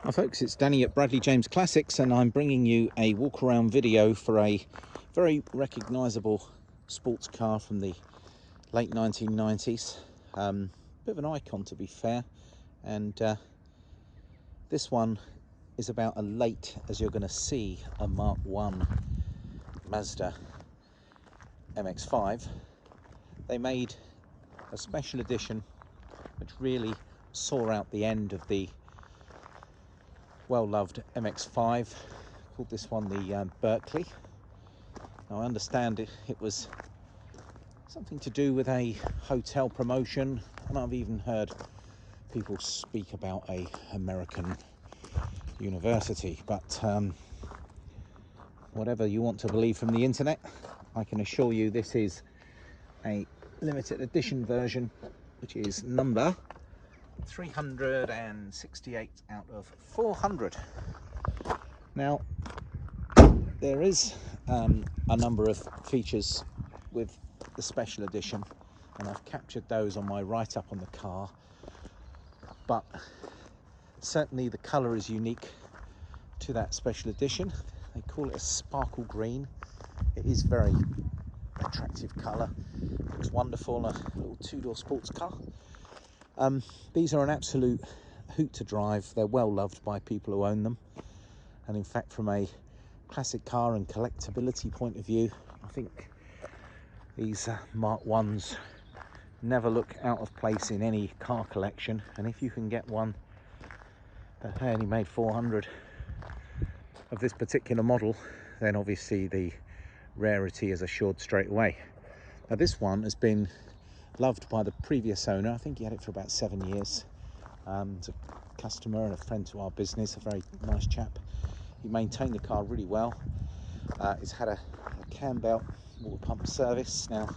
Hi folks, it's Danny at Bradley James Classics, and I'm bringing you a walk around video for a very recognisable sports car from the late 1990s. Bit of an icon, to be fair, and this one is about as late as you're going to see a Mk1 Mazda MX5. They made a special edition which really saw out the end of the well-loved MX5, called this one the Berkeley. Now I understand it was something to do with a hotel promotion, and I've even heard people speak about a American university, but whatever you want to believe from the internet, I can assure you this is a limited edition version, which is number 368 out of 400. Now there is a number of features with the special edition, and I've captured those on my write-up on the car, but certainly the colour is unique to that special edition. They call it a sparkle green. It is very attractive colour, looks wonderful, a little two-door sports car. These are an absolute hoot to drive. They're well loved by people who own them, and in fact, from a classic car and collectability point of view, I think these Mk1s never look out of place in any car collection. And if you can get one that only made 400 of this particular model, then obviously the rarity is assured straight away. Now this one has been loved by the previous owner. I think he had it for about 7 years. It's a customer and a friend to our business, a very nice chap. He maintained the car really well. It's had a cam belt water pump service. Now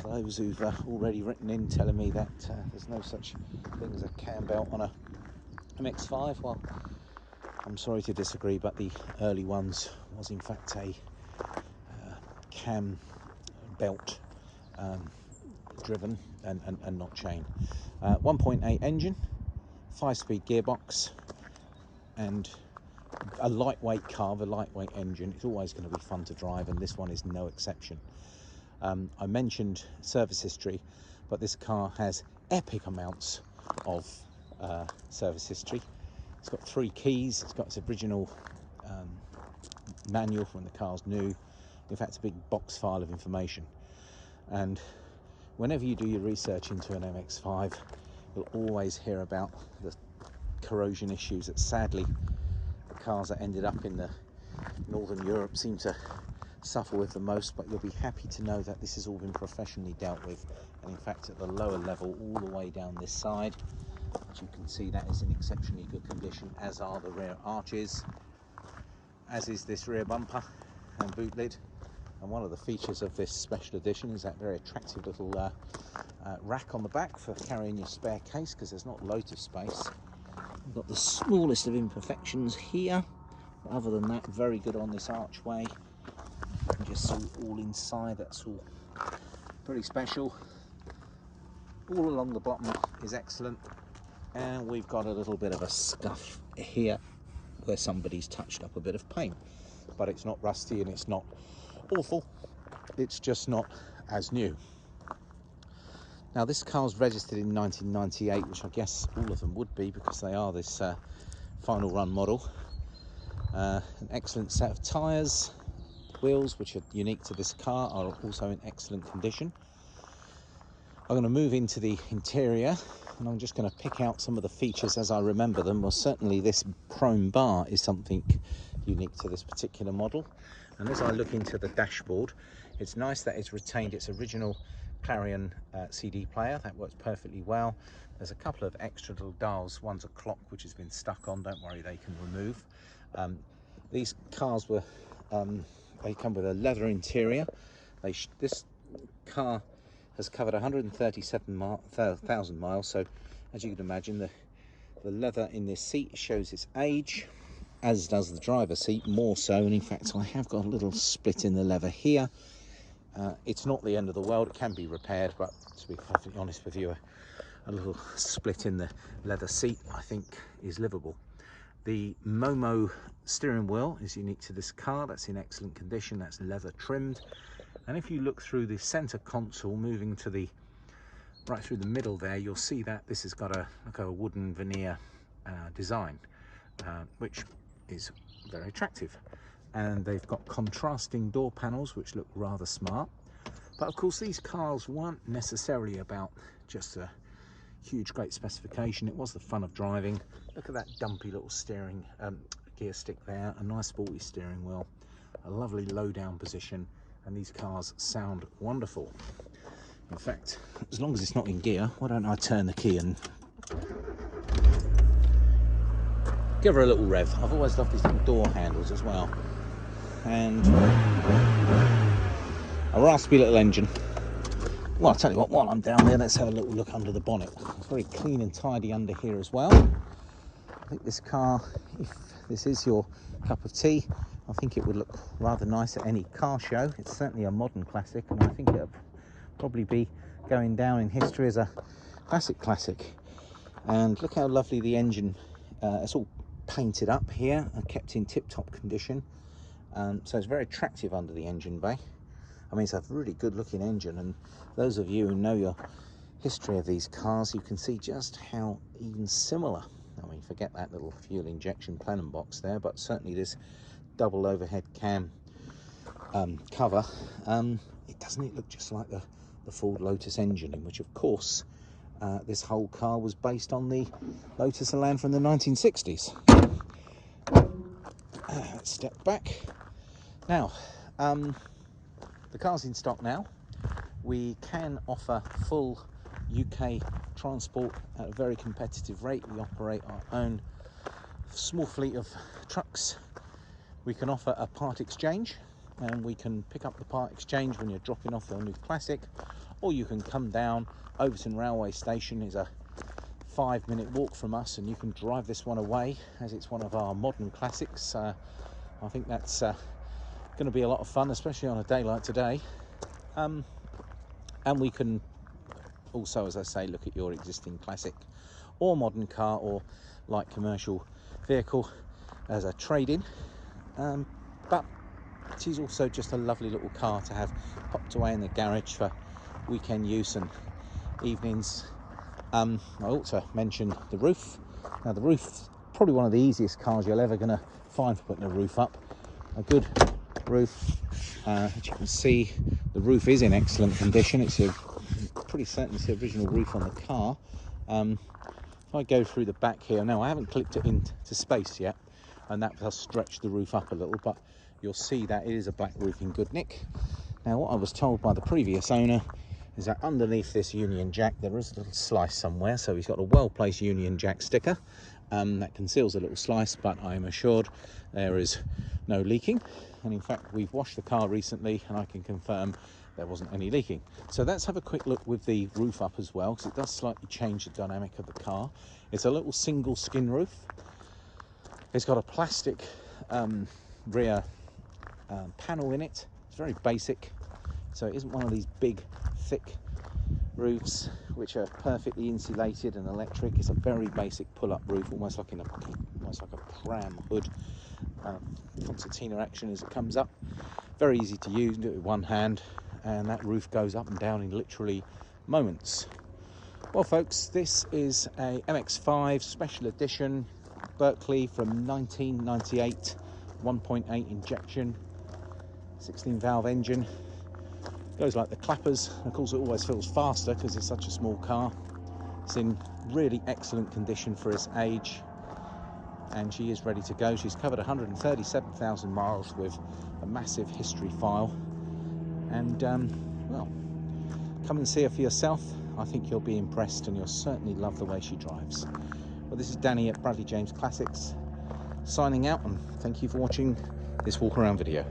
those who've already written in telling me that there's no such thing as a cam belt on a MX5, well, I'm sorry to disagree, but the early ones was in fact a cam belt driven and not chain. 1.8 engine, 5-speed gearbox, and a lightweight car, a lightweight engine. It's always going to be fun to drive, and this one is no exception. I mentioned service history, but this car has epic amounts of service history. It's got 3 keys, it's got its original manual when the car's new. In fact, it's a big box file of information, and whenever you do your research into an MX5, you'll always hear about the corrosion issues that sadly the cars that ended up in the Northern Europe seem to suffer with the most. But you'll be happy to know that this has all been professionally dealt with, and in fact at the lower level all the way down this side, as you can see, that is in exceptionally good condition, as are the rear arches, as is this rear bumper and boot lid. And one of the features of this special edition is that very attractive little rack on the back for carrying your spare case, because there's not loads of space. We've got the smallest of imperfections here, but other than that, very good on this archway. You can just see all inside, that's all pretty special. All along the bottom is excellent, and we've got a little bit of a scuff here where somebody's touched up a bit of paint, but it's not rusty and it's not awful, it's just not as new. Now this car's registered in 1998, which I guess all of them would be because they are this final run model. An excellent set of tyres. Wheels, which are unique to this car, are also in excellent condition. I'm going to move into the interior, and I'm just going to pick out some of the features as I remember them. Well, certainly this chrome bar is something unique to this particular model. And as I look into the dashboard, it's nice that it's retained its original Clarion CD player. That works perfectly well. There's a couple of extra little dials. One's a clock which has been stuck on. Don't worry, they can remove. These cars were they come with a leather interior. This car has covered 137,000 miles, so as you can imagine, the leather in this seat shows its age, as does the driver's seat, more so. And in fact, I have got a little split in the leather here. It's not the end of the world, it can be repaired, but to be perfectly honest with you, a little split in the leather seat I think is livable. The Momo steering wheel is unique to this car. That's in excellent condition. That's leather trimmed. And if you look through the center console, moving to the right through the middle there, you'll see that this has got a wooden veneer design, which is very attractive. And they've got contrasting door panels, which look rather smart. But of course, these cars weren't necessarily about just a huge, great specification. It was the fun of driving. Look at that dumpy little steering gear stick there, a nice sporty steering wheel, a lovely low down position, and these cars sound wonderful. In fact, as long as it's not in gear, why don't I turn the key and give her a little rev. I've always loved these little door handles as well. And a raspy little engine. Well, I'll tell you what, while I'm down there, let's have a little look under the bonnet. It's very clean and tidy under here as well. I think this car, if this is your cup of tea, I think it would look rather nice at any car show. It's certainly a modern classic, and I think it'll probably be going down in history as a classic. And look how lovely the engine, it's all painted up here and kept in tip-top condition. So it's very attractive under the engine bay. I mean, it's a really good looking engine, and those of you who know your history of these cars, you can see just how even similar. I mean, forget that little fuel injection plenum box there, but certainly this double overhead cam cover, doesn't it look just like the Ford Lotus engine, in which of course this whole car was based on the Lotus Elan from the 1960s. Let's step back. Now, the car's in stock now. We can offer full UK transport at a very competitive rate. We operate our own small fleet of trucks. We can offer a part exchange, and we can pick up the part exchange when you're dropping off your new classic, or you can come down. Overton Railway Station is a 5-minute walk from us, and you can drive this one away, as it's one of our modern classics. I think that's going to be a lot of fun, especially on a day like today. And we can also, as I say, look at your existing classic or modern car or light commercial vehicle as a trade-in. But it is also just a lovely little car to have popped away in the garage for weekend use and evenings. I also mentioned the roof. Now, the roof, probably one of the easiest cars you're ever going to find for putting a roof up. A good roof. As you can see, the roof is in excellent condition. It's pretty certain it's the original roof on the car. If I go through the back here, now I haven't clipped it into space yet, and that does stretch the roof up a little, but you'll see that it is a black roof in good nick. Now, what I was told by the previous owner is that underneath this Union Jack there is a little slice somewhere, so he's got a well-placed Union Jack sticker that conceals a little slice, but I am assured there is no leaking. And in fact, we've washed the car recently, and I can confirm there wasn't any leaking. So let's have a quick look with the roof up as well, because it does slightly change the dynamic of the car. It's a little single skin roof. It's got a plastic rear panel in it. It's very basic, so it isn't one of these big thick roofs which are perfectly insulated and electric. It's a very basic pull-up roof, almost like a pram hood. Concertina action as it comes up. Very easy to use, do it with one hand, and that roof goes up and down in literally moments. Well, folks, this is a MX5 special edition Berkeley from 1998, 1.8 injection, 16 valve engine. Goes like the clappers. Of course, it always feels faster because it's such a small car. It's in really excellent condition for its age, and she is ready to go. She's covered 137,000 miles with a massive history file. And well, come and see her for yourself. I think you'll be impressed, and you'll certainly love the way she drives. Well, this is Danny at Bradley James Classics signing out, and thank you for watching this walk around video.